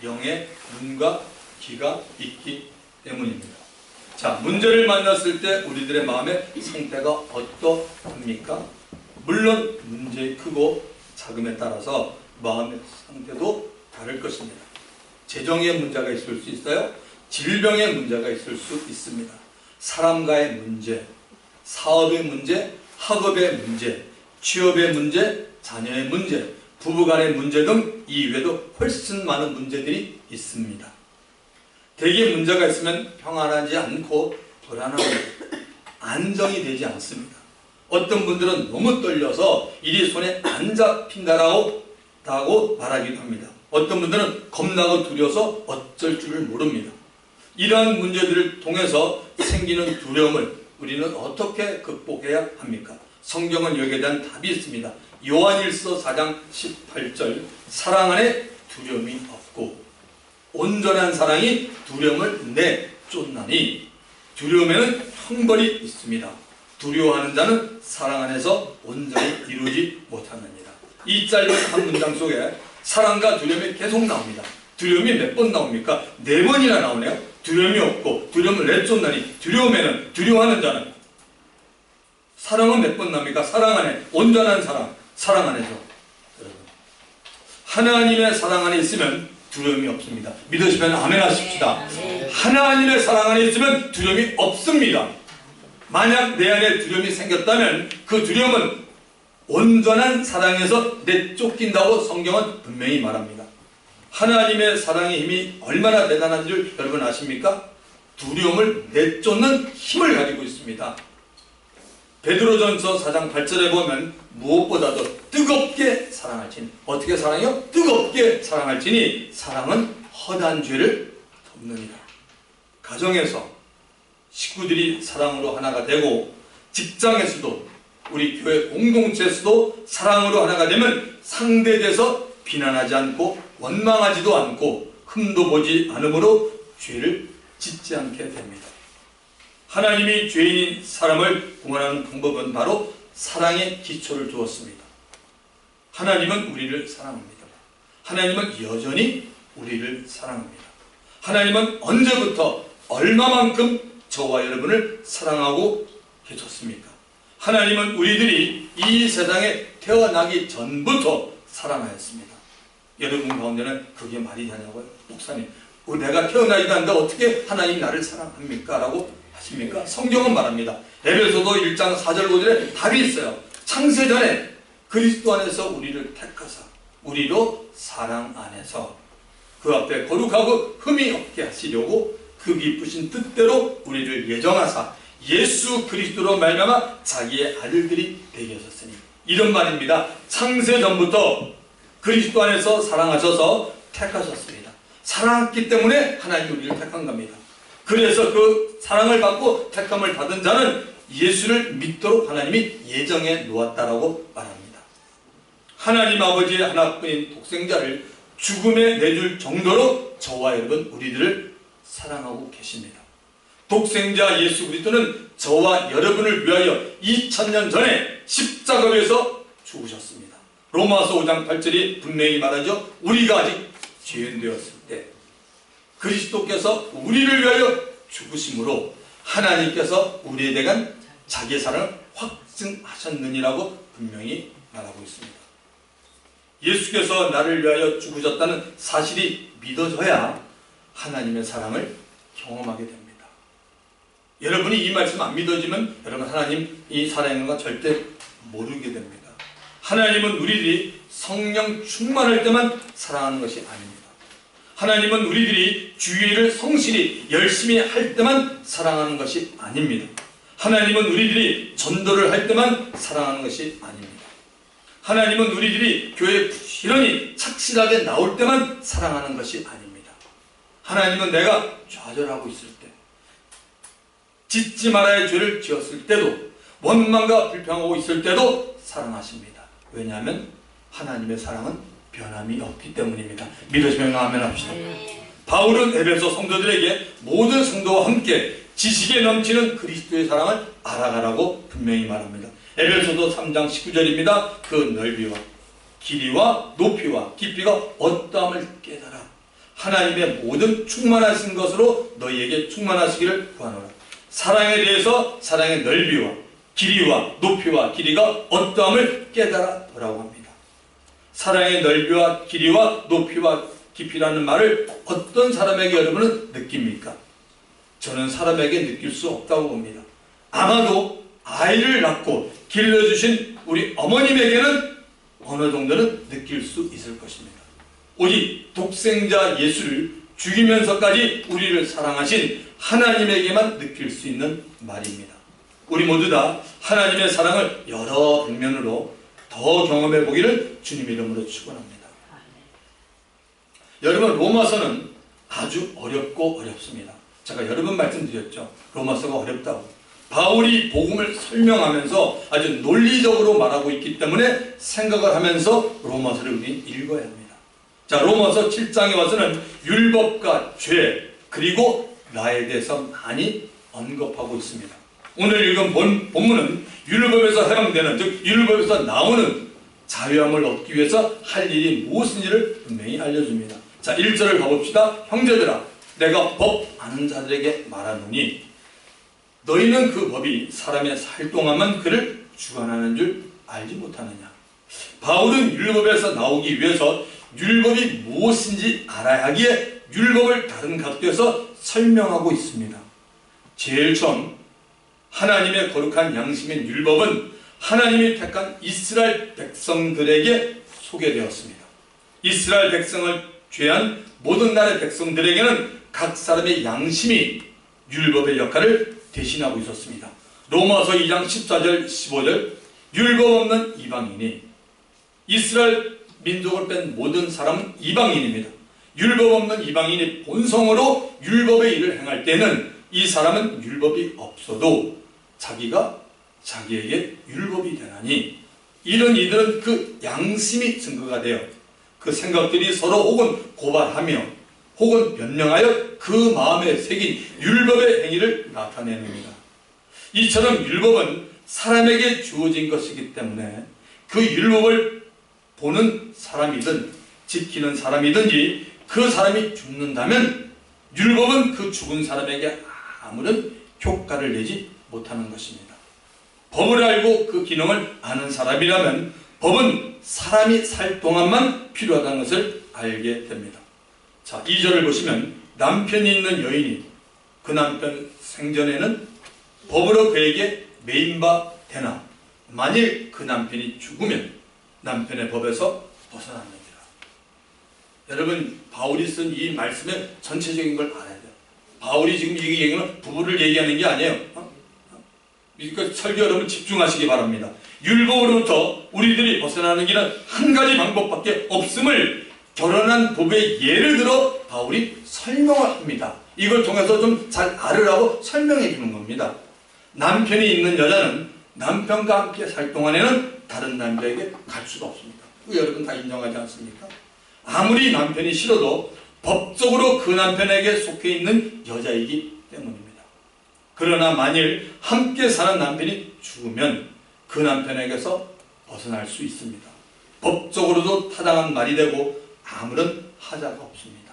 영의 눈과 귀가 있기 때문입니다. 자, 문제를 만났을 때 우리들의 마음의 상태가 어떠합니까? 물론 문제의 크고 작음에 따라서 마음의 상태도 다를 것입니다. 재정의 문제가 있을 수 있어요. 질병의 문제가 있을 수 있습니다. 사람과의 문제, 사업의 문제, 학업의 문제, 취업의 문제, 자녀의 문제, 부부간의 문제 등 이외에도 훨씬 많은 문제들이 있습니다. 대개 문제가 있으면 평안하지 않고 불안합니다. 안정이 되지 않습니다. 어떤 분들은 너무 떨려서 일이 손에 안 잡힌다라고 말하기도 합니다. 어떤 분들은 겁나고 두려워서 어쩔 줄을 모릅니다. 이러한 문제들을 통해서 생기는 두려움을 우리는 어떻게 극복해야 합니까? 성경은 여기에 대한 답이 있습니다. 요한일서 4장 18절 사랑 안에 두려움이 없고 온전한 사랑이 두려움을 내쫓나니 두려움에는 형벌이 있습니다. 두려워하는 자는 사랑 안에서 온전히 이루지 못하느니라. 이 짧은 한 문장 속에 사랑과 두려움이 계속 나옵니다. 두려움이 몇 번 나옵니까? 4번이나 나오네요. 두려움이 없고 두려움을 내쫓나니 두려움에는 두려워하는 자는 사랑은 몇 번 나옵니까? 사랑 안에 온전한 사랑 안에서 하나님의 사랑 안에 있으면 두려움이 없습니다. 믿으시면 아멘 하십시다. 하나님의 사랑 안에 있으면 두려움이 없습니다. 만약 내 안에 두려움이 생겼다면 그 두려움은 온전한 사랑에서 내쫓긴다고 성경은 분명히 말합니다. 하나님의 사랑의 힘이 얼마나 대단한지를 여러분 아십니까? 두려움을 내쫓는 힘을 가지고 있습니다. 베드로전서 4장 8절에 보면 무엇보다도 뜨겁게 사랑할지니 어떻게 사랑해요? 뜨겁게 사랑할지니 사랑은 허다한 죄를 덮느니라. 가정에서 식구들이 사랑으로 하나가 되고 직장에서도 우리 교회 공동체에서도 사랑으로 하나가 되면 상대돼서 비난하지 않고 원망하지도 않고 흠도 보지 않으므로 죄를 짓지 않게 됩니다. 하나님이 죄인인 사람을 구원하는 방법은 바로 사랑의 기초를 두었습니다. 하나님은 우리를 사랑합니다. 하나님은 여전히 우리를 사랑합니다. 하나님은 언제부터 얼마만큼 저와 여러분을 사랑하고 계셨습니까? 하나님은 우리들이 이 세상에 태어나기 전부터 사랑하였습니다. 여러분 가운데는 그게 말이 되냐고요? 목사님, 내가 태어나기도 하는데 어떻게 하나님이 나를 사랑합니까? 라고 하십니까? 성경은 말합니다. 에베소서 1장 4절 5절에 답이 있어요. 창세전에 그리스도 안에서 우리를 택하사 우리로 사랑 안에서 그 앞에 거룩하고 흠이 없게 하시려고 그 기쁘신 뜻대로 우리를 예정하사 예수 그리스도로 말미암아 자기의 아들들이 되게 하셨으니 이런 말입니다. 창세전부터 그리스도 안에서 사랑하셔서 택하셨습니다. 사랑했기 때문에 하나님이 우리를 택한 겁니다. 그래서 그 사랑을 받고 택함을 받은 자는 예수를 믿도록 하나님이 예정해 놓았다라고 말합니다. 하나님 아버지의 하나뿐인 독생자를 죽음에 내줄 정도로 저와 여러분 우리들을 사랑하고 계십니다. 독생자 예수 그리스도는 저와 여러분을 위하여 2000년 전에 십자가 위에서 죽으셨습니다. 로마서 5장 8절이 분명히 말하죠. 우리가 아직 죄인 되었을 때 그리스도께서 우리를 위하여 죽으심으로 하나님께서 우리에 대한 자기의 사랑을 확증하셨느니라고 분명히 말하고 있습니다. 예수께서 나를 위하여 죽으셨다는 사실이 믿어져야 하나님의 사랑을 경험하게 됩니다. 여러분이 이 말씀 안 믿어지면 여러분 하나님 이 살아있는 건 절대 모르게 됩니다. 하나님은 우리들이 성령 충만할 때만 사랑하는 것이 아닙니다. 하나님은 우리들이 주의를 성실히 열심히 할 때만 사랑하는 것이 아닙니다. 하나님은 우리들이 전도를 할 때만 사랑하는 것이 아닙니다. 하나님은 우리들이 교회에 부지런히 착실하게 나올 때만 사랑하는 것이 아닙니다. 하나님은 내가 좌절하고 있을 때, 짓지 말아야 할 죄를 지었을 때도, 원망과 불평하고 있을 때도 사랑하십니다. 왜냐하면 하나님의 사랑은 변함이 없기 때문입니다. 믿으시면 아멘 합시다. 바울은 에베소 성도들에게 모든 성도와 함께 지식에 넘치는 그리스도의 사랑을 알아가라고 분명히 말합니다. 에베소서 3장 19절입니다. 그 넓이와 길이와 높이와 깊이가 어떠함을 깨달아 하나님의 모든 충만하신 것으로 너희에게 충만하시기를 구하노라. 사랑에 대해서 사랑의 넓이와 길이와 높이와 길이가 어떠함을 깨달아 보라고 합니다. 사랑의 넓이와 길이와 높이와 깊이라는 말을 어떤 사람에게 여러분은 느낍니까? 저는 사람에게 느낄 수 없다고 봅니다. 아마도 아이를 낳고 길러주신 우리 어머님에게는 어느 정도는 느낄 수 있을 것입니다. 오직 독생자 예수를 죽이면서까지 우리를 사랑하신 하나님에게만 느낄 수 있는 말입니다. 우리 모두 다 하나님의 사랑을 여러 방면으로 더 경험해 보기를 주님 이름으로 축원합니다. 여러분, 로마서는 아주 어렵고 어렵습니다. 제가 여러 번 말씀드렸죠. 로마서가 어렵다고. 바울이 복음을 설명하면서 아주 논리적으로 말하고 있기 때문에 생각을 하면서 로마서를 우리는 읽어야 합니다. 자, 로마서 7장에 와서는 율법과 죄 그리고 나에 대해서 많이 언급하고 있습니다. 오늘 읽은 본문은 율법에서 해방되는, 즉 율법에서 나오는 자유함을 얻기 위해서 할 일이 무엇인지를 분명히 알려줍니다. 자, 1절을 가봅시다. 형제들아, 내가 법 아는 자들에게 말하노니 너희는 그 법이 사람의 살 동안만 그를 주관하는 줄 알지 못하느냐. 바울은 율법에서 나오기 위해서 율법이 무엇인지 알아야 하기에 율법을 다른 각도에서 설명하고 있습니다. 제일 처음 하나님의 거룩한 양심인 율법은 하나님이 택한 이스라엘 백성들에게 소개되었습니다. 이스라엘 백성을 죄한 모든 나라의 백성들에게는 각 사람의 양심이 율법의 역할을 대신하고 있었습니다. 로마서 2장 14절 15절 율법 없는 이방인이, 이스라엘 민족을 뺀 모든 사람은 이방인입니다. 율법 없는 이방인이 본성으로 율법의 일을 행할 때는 이 사람은 율법이 없어도 자기가 자기에게 율법이 되나니, 이런 이들은 그 양심이 증거가 되어 그 생각들이 서로 혹은 고발하며 혹은 변명하여 그 마음에 새긴 율법의 행위를 나타내는입니다. 이처럼 율법은 사람에게 주어진 것이기 때문에 그 율법을 보는 사람이든 지키는 사람이든지 그 사람이 죽는다면 율법은 그 죽은 사람에게 아무런 효과를 내지 못하는 것입니다. 법을 알고 그 기능을 아는 사람이라면 법은 사람이 살 동안만 필요하다는 것을 알게 됩니다. 자, 2절을 보시면 남편이 있는 여인이 그 남편 생전에는 법으로 그에게 매인 바 되나 만일 그 남편이 죽으면 남편의 법에서 벗어납니다. 여러분, 바울이 쓴 이 말씀의 전체적인 걸 알아야 돼요. 바울이 지금 이 얘기는 부부를 얘기하는 게 아니에요. 그러니까 설교 여러분 집중하시기 바랍니다. 율법으로부터 우리들이 벗어나는 길은 한 가지 방법밖에 없음을 결혼한 부부의 예를 들어 바울이 설명을 합니다. 이걸 통해서 좀 잘 알으라고 설명해 주는 겁니다. 남편이 있는 여자는 남편과 함께 살 동안에는 다른 남자에게 갈 수가 없습니다. 여러분 다 인정하지 않습니까? 아무리 남편이 싫어도 법적으로 그 남편에게 속해 있는 여자이기 때문입니다. 그러나 만일 함께 사는 남편이 죽으면 그 남편에게서 벗어날 수 있습니다. 법적으로도 타당한 말이 되고 아무런 하자가 없습니다.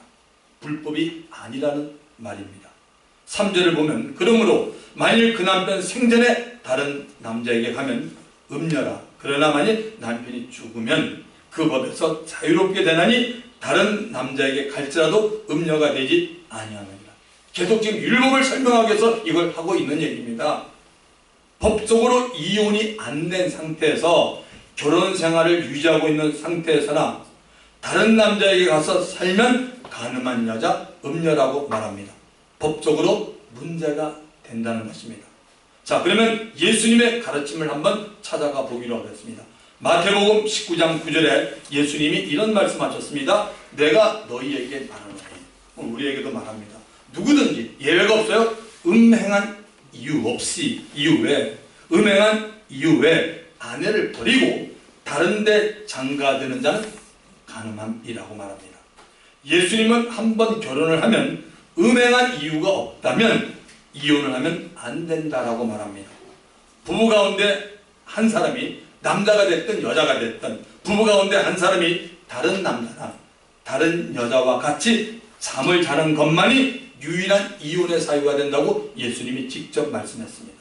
불법이 아니라는 말입니다. 3절을 보면 그러므로 만일 그 남편 생전에 다른 남자에게 가면 음녀라. 그러나 만일 남편이 죽으면 그 법에서 자유롭게 되나니 다른 남자에게 갈지라도 음녀가 되지 아니하느니라. 계속 지금 율법을 설명하기 위해서 이걸 하고 있는 얘기입니다. 법적으로 이혼이 안 된 상태에서 결혼 생활을 유지하고 있는 상태에서나 다른 남자에게 가서 살면 간음한 여자 음녀라고 말합니다. 법적으로 문제가 된다는 것입니다. 자, 그러면 예수님의 가르침을 한번 찾아가 보기로 하겠습니다. 마태복음 19장 9절에 예수님이 이런 말씀하셨습니다. 내가 너희에게 말하노니, 우리에게도 말합니다. 누구든지 예외가 없어요. 음행한 이유 외에 음행한 이유 외에 아내를 버리고 다른 데 장가드는 자는 간음함이라고 말합니다. 예수님은 한번 결혼을 하면 음행한 이유가 없다면 이혼을 하면 안 된다라고 말합니다. 부부 가운데 한 사람이 남자가 됐든 여자가 됐든 부부 가운데 한 사람이 다른 남자나 다른 여자와 같이 잠을 자는 것만이 유일한 이혼의 사유가 된다고 예수님이 직접 말씀했습니다.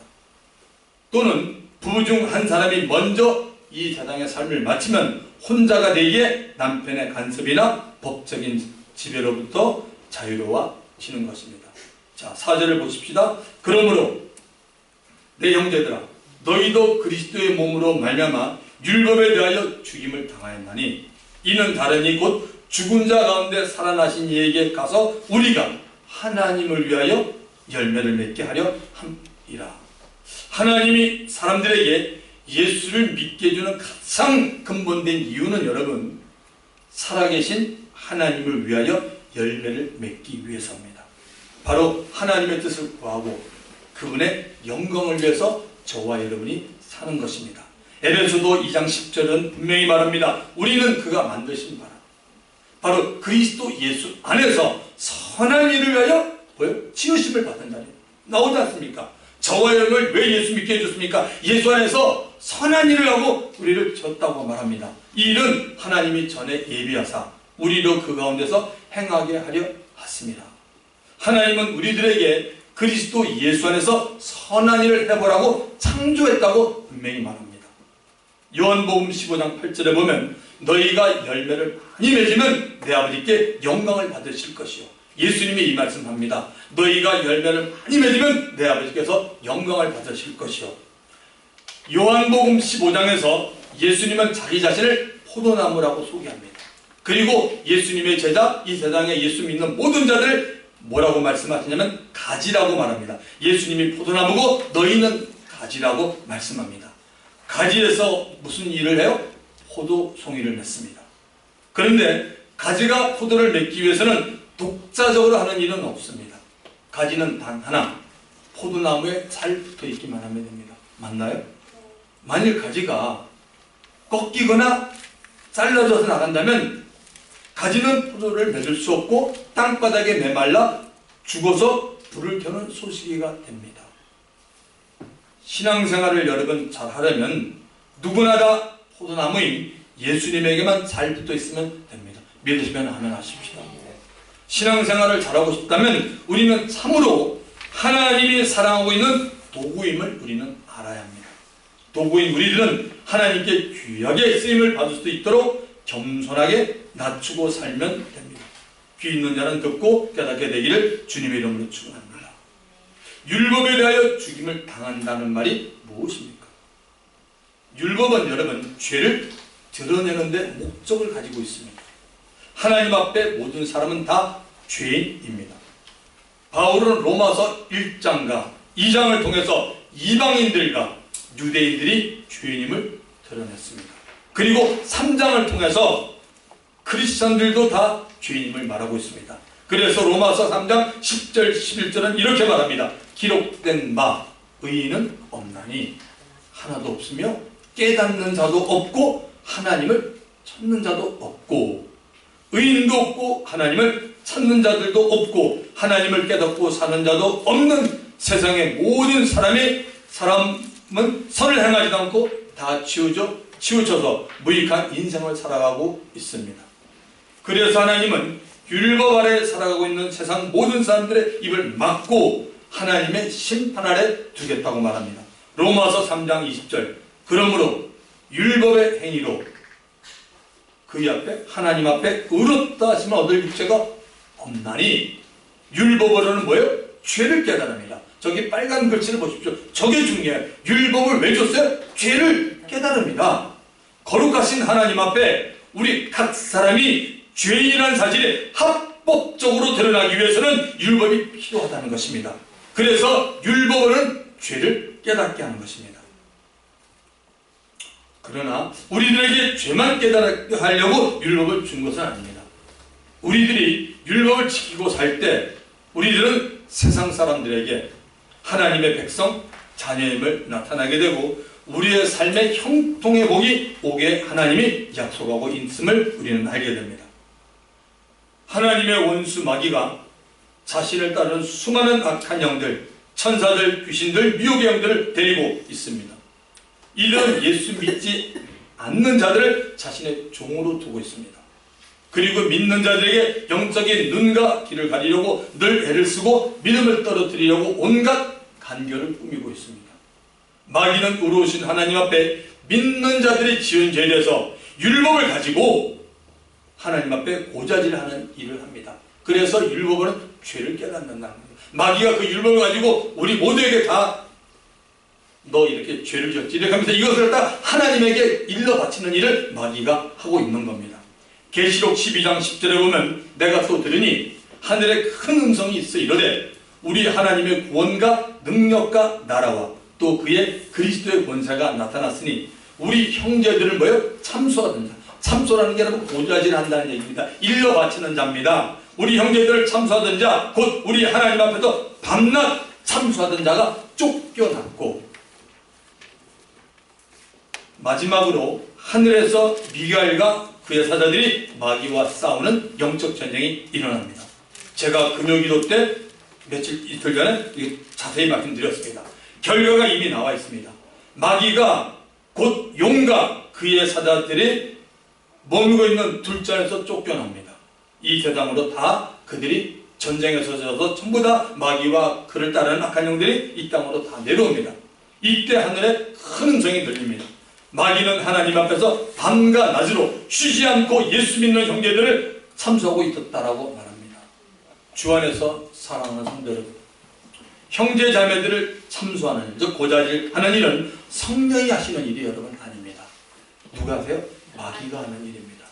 또는 부부 중 한 사람이 먼저 이 세상의 삶을 마치면 혼자가 되기에 남편의 간섭이나 법적인 지배로부터 자유로워지는 것입니다. 자, 4절을 보십시다. 그러므로 내 형제들아 너희도 그리스도의 몸으로 말미암아 율법에 대하여 죽임을 당하였나니 이는 다르니 곧 죽은 자 가운데 살아나신 이에게 가서 우리가 하나님을 위하여 열매를 맺게 하려 함이라. 하나님이 사람들에게 예수를 믿게 해주는 가장 근본된 이유는 여러분, 살아계신 하나님을 위하여 열매를 맺기 위해서입니다. 바로 하나님의 뜻을 구하고 그분의 영광을 위해서 저와 여러분이 사는 것입니다. 에베소도 2장 10절은 분명히 말합니다. 우리는 그가 만드신 바라. 바로 그리스도 예수 안에서 선한 일을 위하여 지으심을 받은 자리에 나오지 않습니까? 저와 여러분을 왜 예수 믿게 해줬습니까? 예수 안에서 선한 일을 하고 우리를 지었다고 말합니다. 이 일은 하나님이 전에 예비하사 우리로 그 가운데서 행하게 하려 하십니다. 하나님은 우리들에게 그리스도 예수 안에서 선한 일을 해보라고 창조했다고 분명히 말합니다. 요한복음 15장 8절에 보면 너희가 열매를 많이 맺으면 내 아버지께 영광을 받으실 것이요. 예수님이 이 말씀합니다. 너희가 열매를 많이 맺으면 내 아버지께서 영광을 받으실 것이요. 요한복음 15장에서 예수님은 자기 자신을 포도나무라고 소개합니다. 그리고 예수님의 제자, 이 세상에 예수 믿는 모든 자들 뭐라고 말씀하시냐면 가지라고 말합니다. 예수님이 포도나무고 너희는 가지라고 말씀합니다. 가지에서 무슨 일을 해요? 포도송이를 맺습니다. 그런데 가지가 포도를 맺기 위해서는 독자적으로 하는 일은 없습니다. 가지는 단 하나, 포도나무에 잘 붙어 있기만 하면 됩니다. 맞나요? 만일 가지가 꺾이거나 잘라져서 나간다면 가지는 포도를 맺을 수 없고 땅바닥에 메말라 죽어서 불을 켜는 소시기가 됩니다. 신앙생활을 여러분 잘 하려면 누구나 다 포도나무인 예수님에게만 잘 붙어 있으면 됩니다. 믿으시면 아멘 하십시다. 신앙생활을 잘하고 싶다면 우리는 참으로 하나님이 사랑하고 있는 도구임을 우리는 알아야 합니다. 도구인 우리들은 하나님께 귀하게 쓰임을 받을 수 있도록 겸손하게 낮추고 살면 됩니다. 귀 있는 자는 듣고 깨닫게 되기를 주님의 이름으로 축원합니다. 율법에 대하여 죽임을 당한다는 말이 무엇입니까? 율법은 여러분 죄를 드러내는 데 목적을 가지고 있습니다. 하나님 앞에 모든 사람은 다 죄인입니다. 바울은 로마서 1장과 2장을 통해서 이방인들과 유대인들이 죄인임을 드러냈습니다. 그리고 3장을 통해서 크리스천들도 다 죄인임을 말하고 있습니다. 그래서 로마서 3장 10절 11절은 이렇게 말합니다. 기록된 바 의인은 없나니 하나도 없으며 깨닫는 자도 없고 하나님을 찾는 자도 없고 의인도 없고 하나님을 찾는 자들도 없고 하나님을 깨닫고 사는 자도 없는 세상의 모든 사람은 선을 행하지도 않고 다 치우쳐서 무익한 인생을 살아가고 있습니다. 그래서 하나님은 율법 아래 살아가고 있는 세상 모든 사람들의 입을 막고 하나님의 심판 아래 두겠다고 말합니다. 로마서 3장 20절 그러므로 율법의 행위로 그의 앞에 하나님 앞에 의롭다 하시면 얻을 육체가 없나니 율법으로는 뭐예요? 죄를 깨달음이다. 저기 빨간 글씨를 보십시오. 저게 중요해요. 율법을 왜 줬어요? 죄를 깨달음이다. 거룩하신 하나님 앞에 우리 각 사람이 죄인이라는 사실이 합법적으로 드러나기 위해서는 율법이 필요하다는 것입니다. 그래서 율법은 죄를 깨닫게 하는 것입니다. 그러나 우리들에게 죄만 깨닫게 하려고 율법을 준 것은 아닙니다. 우리들이 율법을 지키고 살 때 우리들은 세상 사람들에게 하나님의 백성, 자녀임을 나타나게 되고 우리의 삶의 형통의 복이 오게 하나님이 약속하고 있음을 우리는 알게 됩니다. 하나님의 원수 마귀가 자신을 따르는 수많은 악한 영들, 천사들, 귀신들, 미혹의 영들을 데리고 있습니다. 이런 예수 믿지 않는 자들을 자신의 종으로 두고 있습니다. 그리고 믿는 자들에게 영적인 눈과 귀를 가리려고 늘 애를 쓰고 믿음을 떨어뜨리려고 온갖 간결을 꾸미고 있습니다. 마귀는 의로우신 하나님 앞에 믿는 자들이 지은 죄에 대해서 율법을 가지고 하나님 앞에 고자질하는 일을 합니다. 그래서 율법은 죄를 깨닫는다는 겁니다. 마귀가 그 율법을 가지고 우리 모두에게 다 너 이렇게 죄를 지었지 이렇게 하면서 이것을 다 하나님에게 일러 바치는 일을 마귀가 하고 있는 겁니다. 계시록 12장 10절에 보면 내가 또 들으니 하늘에 큰 음성이 있어 이르되 우리 하나님의 구원과 능력과 나라와 또 그의 그리스도의 권세가 나타났으니 우리 형제들을 뭐요? 참소하던 자. 참소라는 게 여러분 고자질한다는 얘기입니다. 일러 바치는 자입니다. 우리 형제들을 참소하던 자, 곧 우리 하나님 앞에서 밤낮 참소하던 자가 쫓겨났고, 마지막으로 하늘에서 미가엘과 그의 사자들이 마귀와 싸우는 영적 전쟁이 일어납니다. 제가 금요기도 때 이틀 전에 자세히 말씀드렸습니다. 결과가 이미 나와 있습니다. 마귀가 곧 용과 그의 사자들이 머물고 있는 둘째에서 쫓겨납니다. 이 세상으로 다 그들이 전쟁에서 져서 전부 다 마귀와 그를 따르는 악한 영들이 이 땅으로 다 내려옵니다. 이때 하늘에 큰 음성이 들립니다. 마귀는 하나님 앞에서 밤과 낮으로 쉬지 않고 예수 믿는 형제들을 참소하고 있었다라고 말합니다. 주 안에서 사랑하는 성도 여러분, 형제 자매들을 참소하는, 즉 고자질하는 일은 성령이 하시는 일이 여러분 아닙니다. 누가 하세요? 마귀가 하는 일입니다.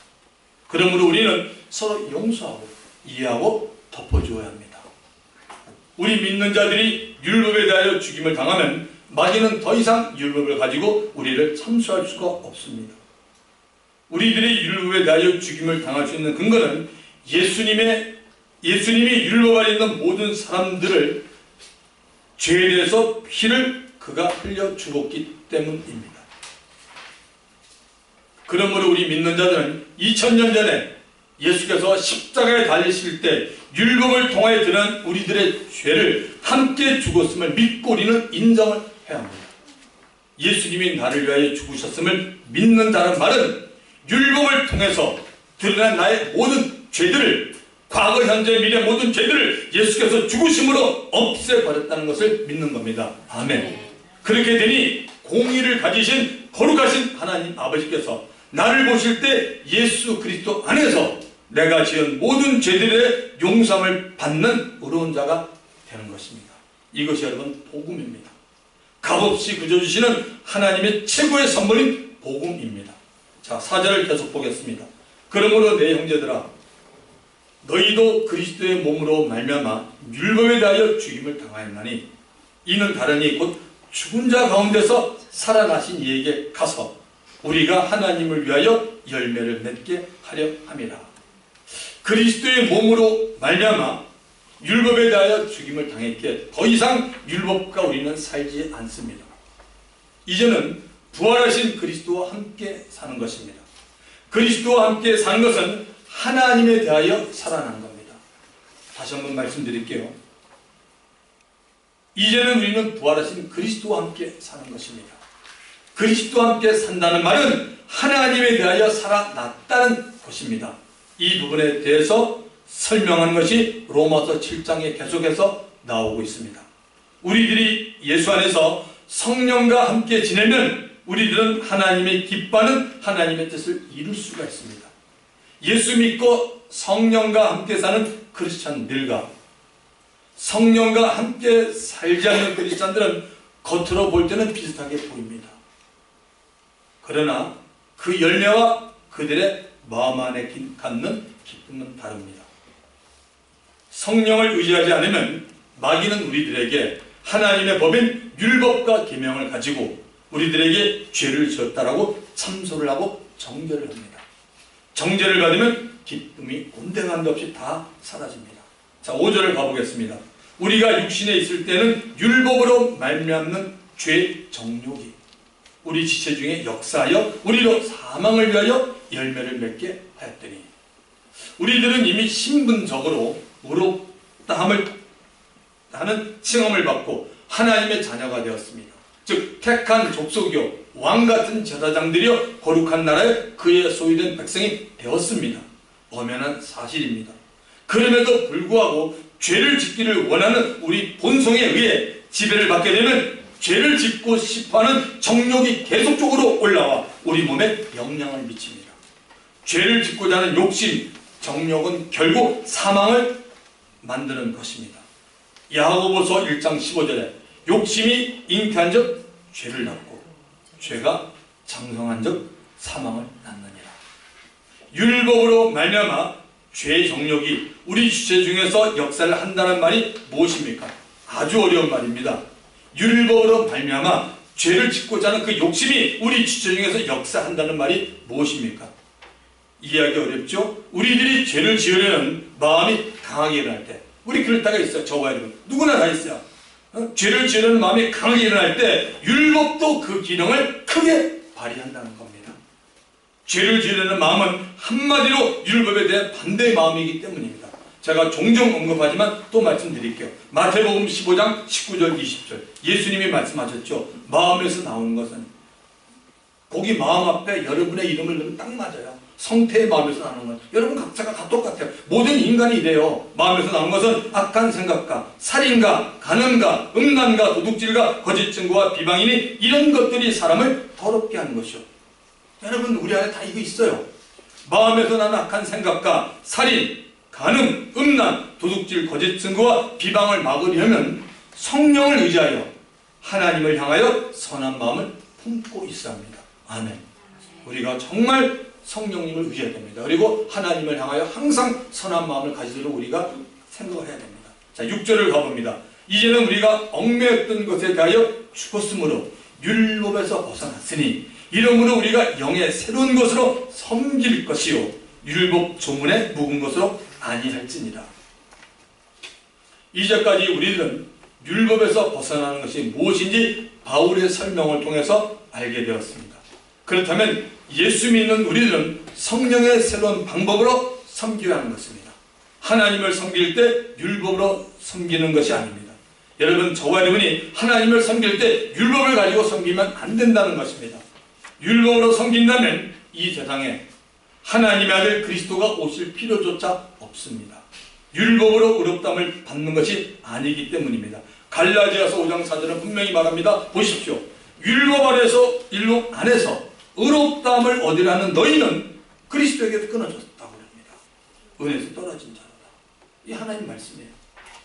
그러므로 우리는 서로 용서하고 이해하고 덮어주어야 합니다. 우리 믿는 자들이 율법에 대하여 죽임을 당하면 마귀는 더 이상 율법을 가지고 우리를 참소할 수가 없습니다. 우리들이 율법에 대하여 죽임을 당할 수 있는 근거는 예수님이 율법 안에 있는 모든 사람들을 죄에 대해서 피를 그가 흘려 죽었기 때문입니다. 그러므로 우리 믿는 자들은 2000년 전에 예수께서 십자가에 달리실 때 율법을 통하여 드러난 우리들의 죄를 함께 죽었음을 믿고 우리는 인정을 해야 합니다. 예수님이 나를 위하여 죽으셨음을 믿는 자란 말은 율법을 통해서 드러난 나의 모든 죄들을, 과거, 현재, 미래 모든 죄들을 예수께서 죽으심으로 없애버렸다는 것을 믿는 겁니다. 아멘. 그렇게 되니 공의를 가지신 거룩하신 하나님 아버지께서 나를 보실 때 예수 그리스도 안에서 내가 지은 모든 죄들의 용서함을 받는 의로운 자가 되는 것입니다. 이것이 여러분 복음입니다. 값없이 그져주시는 하나님의 최고의 선물인 복음입니다. 자, 4절을 계속 보겠습니다. 그러므로 내 형제들아, 너희도 그리스도의 몸으로 말미암아 율법에 대하여 죽임을 당하였나니 이는 다르니 곧 죽은 자 가운데서 살아나신 이에게 가서 우리가 하나님을 위하여 열매를 맺게 하려 함이라. 그리스도의 몸으로 말미암아 율법에 대하여 죽임을 당했기에 더 이상 율법과 우리는 살지 않습니다. 이제는 부활하신 그리스도와 함께 사는 것입니다. 그리스도와 함께 사는 것은 하나님에 대하여 살아난 겁니다. 다시 한번 말씀드릴게요. 이제는 우리는 부활하신 그리스도와 함께 사는 것입니다. 그리스도와 함께 산다는 말은 하나님에 대하여 살아났다는 것입니다. 이 부분에 대해서 설명하는 것이 로마서 7장에 계속해서 나오고 있습니다. 우리들이 예수 안에서 성령과 함께 지내면 우리들은 하나님의 기뻐하는 하나님의 뜻을 이룰 수가 있습니다. 예수 믿고 성령과 함께 사는 크리스찬들과 성령과 함께 살지 않는 크리스찬들은 겉으로 볼 때는 비슷하게 보입니다. 그러나 그 열매와 그들의 마음 안에 갖는 기쁨은 다릅니다. 성령을 의지하지 않으면 마귀는 우리들에게 하나님의 법인 율법과 계명을 가지고 우리들에게 죄를 지었다라고 참소를 하고 정죄를 합니다. 정죄를 받으면 기쁨이 온데간데 없이 다 사라집니다. 자, 5절을 가보겠습니다. 우리가 육신에 있을 때는 율법으로 말미암는 죄 정욕이 우리 지체 중에 역사하여 우리로 사망을 위하여 열매를 맺게 하였더니, 우리들은 이미 신분적으로 의롭다 하는 칭함을 받고 하나님의 자녀가 되었습니다. 즉 택한 족속이요 왕같은 제사장들이여 거룩한 나라에 그의 소유된 백성이 되었습니다. 엄연한 사실입니다. 그럼에도 불구하고 죄를 짓기를 원하는 우리 본성에 의해 지배를 받게 되면 죄를 짓고 싶어하는 정욕이 계속적으로 올라와 우리 몸에 영향을 미칩니다. 죄를 짓고자 하는 욕심, 정욕은 결국 사망을 만드는 것입니다. 야고보서 1장 15절에 욕심이 잉태한 적 죄를 낳고 죄가 장성한 적 사망을 낳느니라. 율법으로 말미암아 죄의 정욕이 우리 주체 중에서 역사를 한다는 말이 무엇입니까? 아주 어려운 말입니다. 율법으로 말미암아 죄를 짓고자 하는 그 욕심이 우리 주체 중에서 역사한다는 말이 무엇입니까? 이해하기 어렵죠? 우리들이 죄를 지으려는 마음이 강하게 일어날 때, 우리 그럴 때가 있어요. 저와 여러분 누구나 다 있어요. 죄를 지으려는 마음이 강하게 일어날 때 율법도 그 기능을 크게 발휘한다는 겁니다. 죄를 지으려는 마음은 한마디로 율법에 대한 반대의 마음이기 때문입니다. 제가 종종 언급하지만 또 말씀드릴게요. 마태복음 15장 19절 20절 예수님이 말씀하셨죠. 마음에서 나오는 것은, 거기 마음 앞에 여러분의 이름을 넣으면 딱 맞아요. 성태의 마음에서 나오는 것, 여러분 각자가 다 똑같아요. 모든 인간이 이래요. 마음에서 나오는 것은 악한 생각과 살인과 간음과 음란과 도둑질과 거짓 증거와 비방이니 이런 것들이 사람을 더럽게 하는 것이요. 여러분 우리 안에 다 이거 있어요. 마음에서 나는 악한 생각과 살인, 간음, 음란, 도둑질, 거짓 증거와 비방을 막으려면 성령을 의지하여 하나님을 향하여 선한 마음을 품고 있어야 합니다. 아멘. 우리가 정말 성령님을 의지해야 됩니다. 그리고 하나님을 향하여 항상 선한 마음을 가지도록 우리가 생각을 해야 됩니다. 자, 6절을 가봅니다. 이제는 우리가 얽매였던 것에 대하여 죽었으므로 율법에서 벗어났으니 이러므로 우리가 영의 새로운 것으로 섬길 것이요 율법 조문에 묵은 것으로 아니할지니라. 이제까지 우리들은 율법에서 벗어나는 것이 무엇인지 바울의 설명을 통해서 알게 되었습니다. 그렇다면 예수 믿는 우리들은 성령의 새로운 방법으로 섬겨야 하는 것입니다. 하나님을 섬길 때 율법으로 섬기는 것이 아닙니다. 여러분, 저와 여러분이 하나님을 섬길 때 율법을 가지고 섬기면 안 된다는 것입니다. 율법으로 섬긴다면 이 세상에 하나님의 아들 그리스도가 오실 필요조차 없습니다. 율법으로 의롭다함을 받는 것이 아니기 때문입니다. 갈라디아서 5장 4절은 분명히 말합니다. 보십시오. 율법 안에서 의롭다함을 얻으려 하는 너희는 그리스도에게서 끊어졌다고 합니다. 은혜에서 떨어진 자로다. 이 하나님 말씀이에요.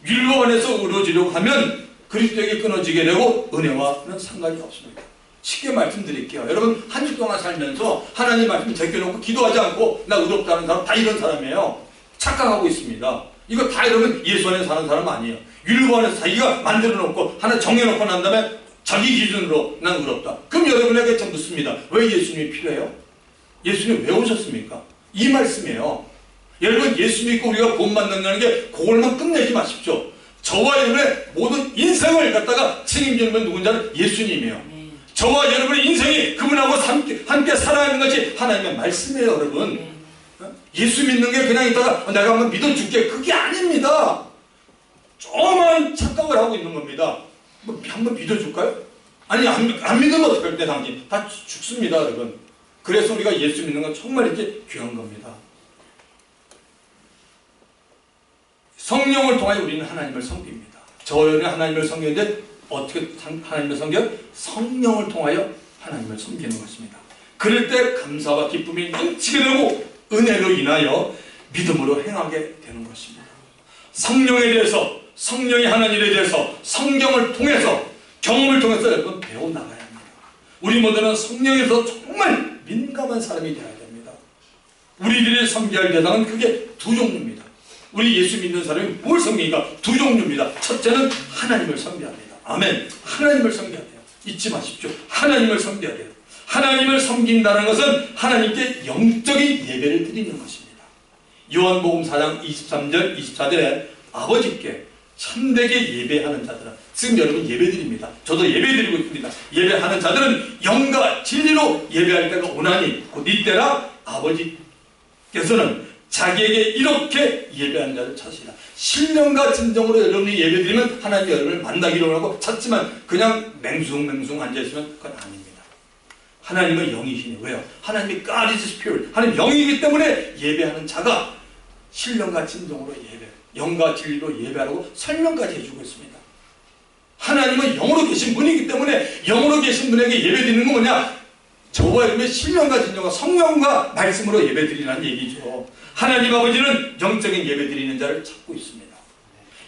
율법 안에서 의로워지려고 하면 그리스도에게 끊어지게 되고 은혜와는 상관이 없습니다. 쉽게 말씀드릴게요. 여러분 한 주 동안 살면서 하나님 말씀 제껴놓고 기도하지 않고 나 의롭다는 사람 다 이런 사람이에요. 착각하고 있습니다. 이거 다 여러분 예수 안에 사는 사람 아니에요. 율법 안에서 자기가 만들어놓고 하나 정해놓고 난 다음에 자기 기준으로 난 의롭다. 그럼 여러분에게 좀 묻습니다. 왜 예수님이 필요해요? 예수님 왜 오셨습니까? 이 말씀이에요. 여러분 예수 믿고 우리가 구원 받는다는 게 그걸만 끝내지 마십시오. 저와 여러분의 모든 인생을 갖다가 책임지는 분 누군지는 예수님이에요. 저와 여러분의 인생이 그분하고 함께 살아가는 것이 하나님의 말씀이에요. 여러분 예수 믿는 게 그냥 있다가 내가 한번 믿어줄게, 그게 아닙니다. 조그만 착각을 하고 있는 겁니다. 뭐 한번 믿어줄까요? 아니 안 믿으면 어떡할 때 당신 다 죽습니다. 여러분. 그래서 우리가 예수 믿는 건 정말 이렇게 귀한 겁니다. 성령을 통하여 우리는 하나님을 섬깁니다. 저희는 하나님을 섬기는데 어떻게 하나님을 섬겨요? 성령을 통하여 하나님을 섬기는 것입니다. 그럴 때 감사와 기쁨이 넘치게 되고 은혜로 인하여 믿음으로 행하게 되는 것입니다. 성령에 대해서, 성령이 하는 일에 대해서 성경을 통해서, 경험을 통해서 여러분 배워나가야 합니다. 우리 모두는 성령에서 정말 민감한 사람이 되어야 됩니다. 우리들이 섬겨야 할 대상은 크게 두 종류입니다. 우리 예수 믿는 사람이 뭘 섬기니까 두 종류입니다. 첫째는 하나님을 섬겨야 합니다. 아멘. 하나님을 섬겨야 돼요. 잊지 마십시오. 하나님을 섬겨야 돼요. 하나님을 섬긴다는 것은 하나님께 영적인 예배를 드리는 것입니다. 요한복음 4장 23절 24절에 아버지께 참되게 예배하는 자들은, 지금 여러분 예배드립니다. 저도 예배드리고 있습니다. 예배하는 자들은 영과 진리로 예배할 때가 오나니 곧 이때라 아버지께서는 자기에게 이렇게 예배하는 자를 찾으시라. 신령과 진정으로 여러분이 예배드리면 하나님이 여러분을 만나기로 하고 찾지만 그냥 맹숭맹숭 앉아있으면 그건 아닙니다. 하나님은 영이시니 왜요? 하나님이 God is Spirit. 하나님 영이기 때문에 예배하는 자가 신령과 진정으로 예배, 영과 진리로 예배하라고 설명까지 해주고 있습니다. 하나님은 영으로 계신 분이기 때문에 영으로 계신 분에게 예배드리는 건 뭐냐? 저와 여러분의 신령과 진정과 성령과 말씀으로 예배드리라는 얘기죠. 하나님 아버지는 영적인 예배드리는 자를 찾고 있습니다.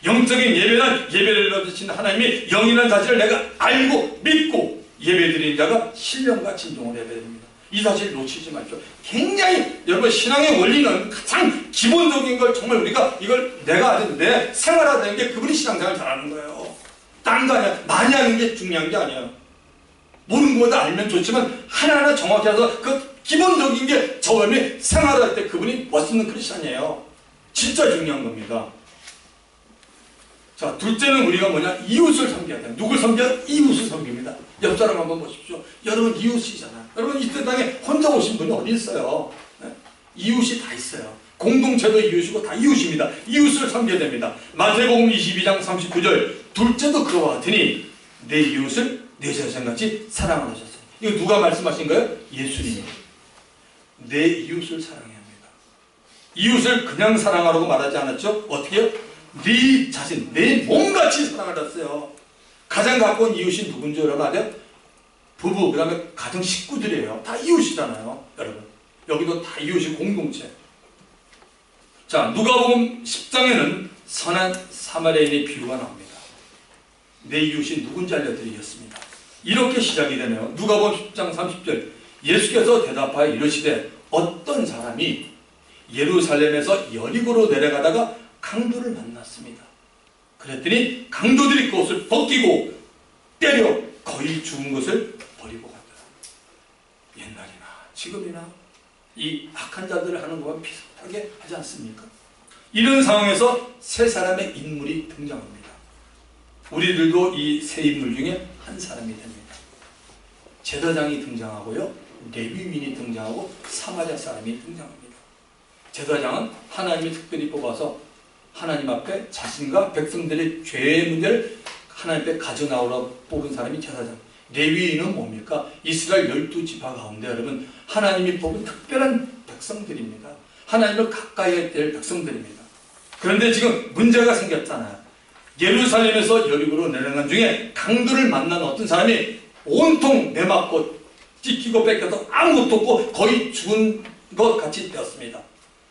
영적인 예배는 예배를 받으신 하나님이 영이라는 사실을 내가 알고 믿고 예배드리는 자가 신령과 진정으로 예배드립니다. 이 사실 놓치지 마십시오. 굉장히 여러분 신앙의 원리는 가장 기본적인 걸 정말 우리가 이걸 내가 아는 내 생활하는 게 그분이 신앙생활을 잘하는 거예요. 딴 거 아니야. 많이 하는 게 중요한 게 아니야. 모르는 것보다 알면 좋지만 하나하나 정확히 해서 그 기본적인 게 저음이 생활할 때 그분이 멋있는 크리스찬이에요. 진짜 중요한 겁니다. 자, 둘째는 우리가 뭐냐? 이웃을 섬겨야 돼요. 누굴 섬겨요? 이웃을 섬깁니다. 옆 사람 한번 보십시오. 여러분 이웃이잖아요. 여러분 이 땅에 혼자 오신 분이 어디 있어요? 네? 이웃이 다 있어요. 공동체도 이웃이고 다 이웃입니다. 이웃을 섬겨야 됩니다. 마태복음 22장 39절 둘째도 그와 같으니 내 이웃을 내 자신같이 사랑을 하셨어요. 이거 누가 말씀하신 거예요? 예수님이. 내 이웃을 사랑해야 합니다. 이웃을 그냥 사랑하라고 말하지 않았죠? 어떻게 해요? 네 자신, 내 몸같이 사랑하셨어요. 가장 가까운 이웃이 누군지 여러분 아세요? 부부, 그 다음에 가정 식구들이에요. 다 이웃이잖아요. 여러분 여기도 다 이웃이 공동체. 자, 누가복음 10장에는 선한 사마리아인의 비유가 나옵니다. 내 이웃이 누군지 알려드리겠습니다. 이렇게 시작이 되네요. 누가복음 10장 30절 예수께서 대답하여 이르시되 어떤 사람이 예루살렘에서 여리고로 내려가다가 강도를 만났습니다. 그랬더니 강도들이 그것을 벗기고 때려 거의 죽은 것을 버리고 갔더라. 옛날이나 지금이나 이 악한 자들을 하는 것과 비슷하게 하지 않습니까? 이런 상황에서 세 사람의 인물이 등장합니다. 우리들도 이 세 인물 중에 한 사람이 됩니다. 제사장이 등장하고요, 레위인이 등장하고 사마리아 사람이 등장합니다. 제사장은 하나님이 특별히 뽑아서 하나님 앞에 자신과 백성들의 죄의 문제를 하나님 앞에 가져나오라고 뽑은 사람이 제사장. 레위인은 뭡니까? 이스라엘 12지파 가운데 여러분 하나님이 뽑은 특별한 백성들입니다. 하나님을 가까이 될 백성들입니다. 그런데 지금 문제가 생겼잖아요. 예루살렘에서 여리고로 내려간 중에 강도를 만난 어떤 사람이 온통 내맞고 찢기고 뺏겨서 아무것도 없고 거의 죽은 것 같이 되었습니다.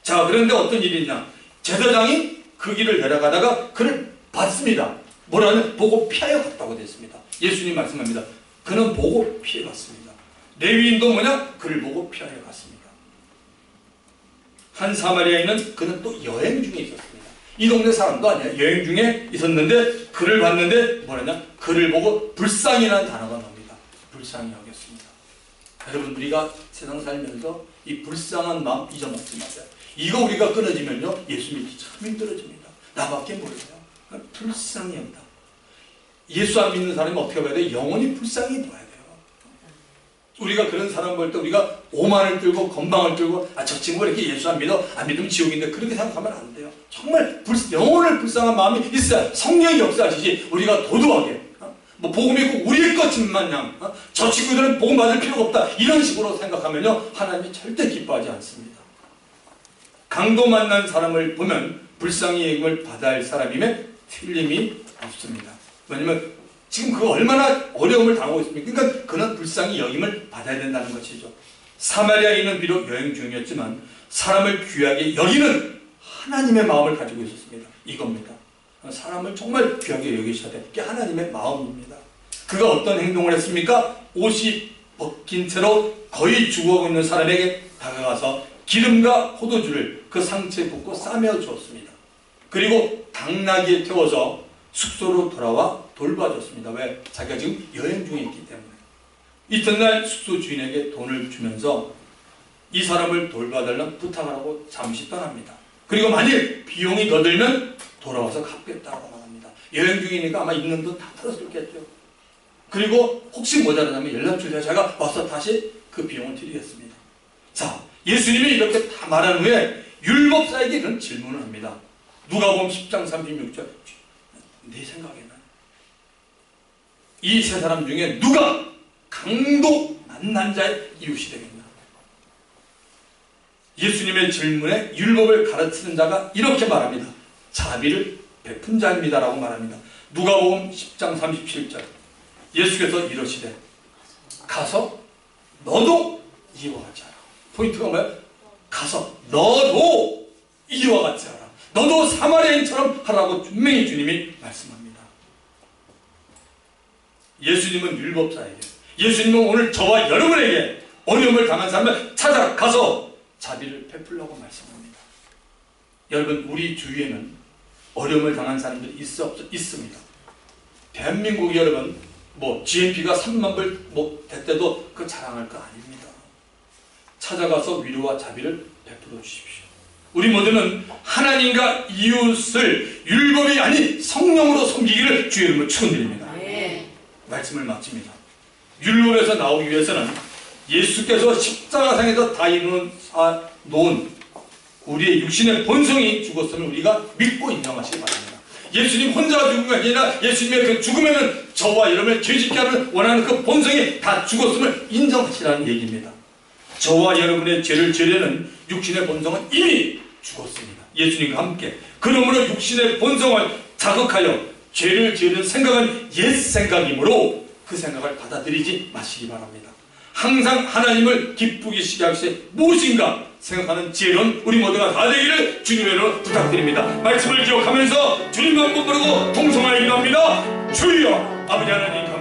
자, 그런데 어떤 일이 있냐? 제사장이 그 길을 내려가다가 그를 봤습니다. 뭐라는? 보고 피하여 갔다고 됐습니다. 예수님 말씀합니다. 그는 보고 피해 갔습니다. 레위인도 뭐냐? 그를 보고 피하여 갔습니다. 한 사마리아인은 그는 또 여행 중에 있었습니다. 이 동네 사람도 아니야. 여행 중에 있었는데 그를 봤는데 뭐라냐? 그를 보고 불쌍이라는 단어가 나옵니다. 불쌍히 여겼습니다. 여러분 우리가 세상 살면서 이 불쌍한 마음 잊어먹지 마세요. 이거 우리가 끊어지면요 예수 믿기 참 힘들어집니다. 나밖에 몰라요. 불쌍히 여기다. 예수 안 믿는 사람이 어떻게 봐야 돼요? 영원히 불쌍히 봐야 돼요. 우리가 그런 사람 볼 때 우리가 오만을 들고 건방을 들고 저 친구가 이렇게 예수 안 믿어? 안 믿으면 지옥인데 그렇게 생각하면 안 돼요. 정말 영혼을 불쌍한 마음이 있어야 성령이 역사하시지 우리가 도도하게 뭐 복음이 꼭 우리의 것만 마냥 저 친구들은 복음 받을 필요가 없다 이런 식으로 생각하면요 하나님이 절대 기뻐하지 않습니다. 강도 만난 사람을 보면 불쌍히 여김을 받아야 할 사람임에 틀림이 없습니다. 왜냐면 지금 그 얼마나 어려움을 당하고 있습니까? 그러니까 그는 불쌍히 여김을 받아야 된다는 것이죠. 사마리아인은 비록 여행 중이었지만 사람을 귀하게 여기는 하나님의 마음을 가지고 있었습니다. 이겁니다. 사람을 정말 귀하게 여기셔야 돼. 그게 하나님의 마음입니다. 그가 어떤 행동을 했습니까? 옷이 벗긴 채로 거의 죽어가고 있는 사람에게 다가가서 기름과 포도주를 그 상처에 붓고 싸매어 주었습니다. 그리고 당나귀에 태워서 숙소로 돌아와 돌봐줬습니다. 왜? 자기가 지금 여행 중에 있기 때문에. 이튿날 숙소 주인에게 돈을 주면서 이 사람을 돌봐달라는 부탁을 하고 잠시 떠납니다. 그리고 만일 비용이 더 들면 돌아와서 갚겠다고 말합니다. 여행 중이니까 아마 있는 돈 다 털었겠죠. 그리고 혹시 모자라면 연락 주세요. 제가 와서 다시 그 비용을 드리겠습니다. 자, 예수님이 이렇게 다 말한 후에 율법사에게 이런 질문을 합니다. 누가복음 10장 36절. 내 생각에는 이 세 사람 중에 누가 강도 만난 자의 이웃이 되겠나. 예수님의 질문에 율법을 가르치는 자가 이렇게 말합니다. 자비를 베푼 자입니다 라고 말합니다. 누가복음 10장 37절 예수께서 이러시되 가서 너도 이와 같이 하라. 포인트가 뭐예요? 가서 너도 이와 같이 하라. 너도 사마리아인처럼 하라고 분명히 주님이 말씀합니다. 예수님은 율법사에게, 예수님은 오늘 저와 여러분에게 어려움을 당한 사람을 찾아가서 자비를 베풀라고 말씀합니다. 여러분, 우리 주위에는 어려움을 당한 사람들이 있습니다. 대한민국 여러분, GNP가 3만 불 됐대도 그 자랑할 거 아닙니다. 찾아가서 위로와 자비를 베풀어 주십시오. 우리 모두는 하나님과 이웃을 율법이 아닌 성령으로 섬기기를 주의 이름으로 축원드립니다. 말씀을 마칩니다. 율법에서 나오기 위해서는 예수께서 십자가상에서 다 놓은 우리의 육신의 본성이 죽었음을 우리가 믿고 인정하시기 바랍니다. 예수님 혼자 죽은 게 아니라 예수님의 그 죽음에는 저와 여러분의 죄짓게 하는 원하는 그 본성이 다 죽었음을 인정하시라는 얘기입니다. 저와 여러분의 죄를 지으려는 육신의 본성은 이미 죽었습니다. 예수님과 함께. 그러므로 육신의 본성을 자극하여 죄를 지으는 생각은 옛 생각이므로 그 생각을 받아들이지 마시기 바랍니다. 항상 하나님을 기쁘게 시게 하시되 무엇인가 생각하는 지혜로운 우리 모두가 다 되기를 주님의 이름으로 부탁드립니다. 말씀을 기억하면서 주님 한번 부르고 통성하여 기도합니다. 주여 아버지 하나님